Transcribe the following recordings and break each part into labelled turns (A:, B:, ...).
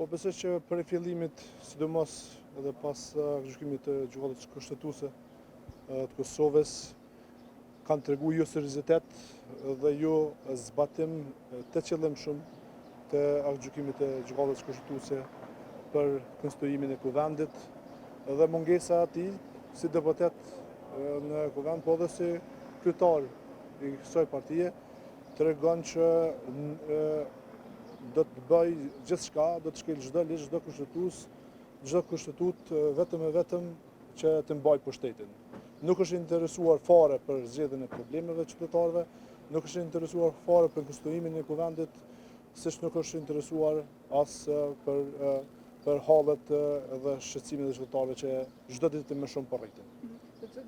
A: Po besoj që për fillimit, sidomos edhe pas gjykimit të Gjykatës Kushtetuese të Kosovës, kanë tregu jo seriozitet dhe jo zbatim të qëllimshëm të gjykimit të Gjykatës Kushtetuese për konstituimin e kuvendit dhe mungesa e tij si deputet në kuvend, po edhe si kryetar i kësaj partie, tregon që do të bëj gjithçka, do të shkel çdo ligj, çdo kushtetut vetëm e vetëm që të mbaj pushtetin. Nuk është interesuar fare për zgjedhjen e problemeve të qytetarëve, nuk është interesuar fare për konstituimin e kuvendit, siç nuk është interesuar as për hallet dhe shqetësimet e qytetarëve që çdo ditë më shumë po rritin.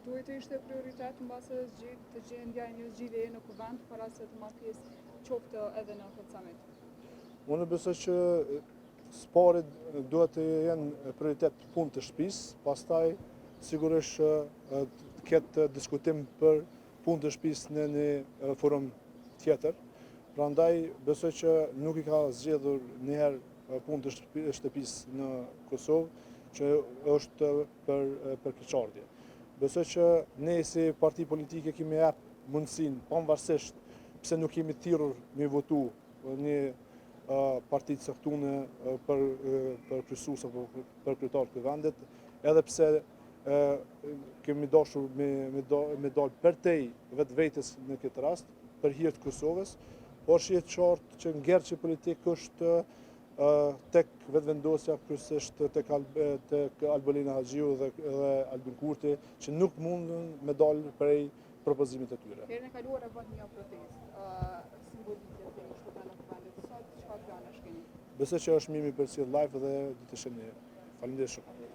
B: Duhet të ishte prioritet mbase të gjendja e një zgjidhjeje në kuvend para se të marrë pjesë qoftë edhe në këtë summit.
A: Unë besoj që sparet duhet të jenë prioritet punë të shtëpisë, pastaj sigurisht të ketë diskutim për punë të shtëpisë në një forum tjetër. Prandaj besoj që nuk i ka zgjedhur njëherë punë të shtëpisë në Kosovë, që është për keqardhje. Besoj që ne si parti politike kemi jap mundësinë, pavarësisht pse nuk kemi thirrur me votu një parti të caktuar për kryesues apo për kryetar të vendit, edhe pse kemi dashur me dalë përtej vetvetes në këtë rast, për hir të Kosovës, por shihet qartë që ngjerçi politik është tek vetvendosja kryesisht tek Albulina Haxhiu dhe Albin Kurti, që nuk mundën me dalë prej propozimit të tyre.
B: Herën e kaluar e bën një protestë simbolike të qytetarëve të vendit. Sot çfarë planesh keni?
A: Besoj që është mirë me përcjell live dhe do të shënoj. Faleminderit shumë.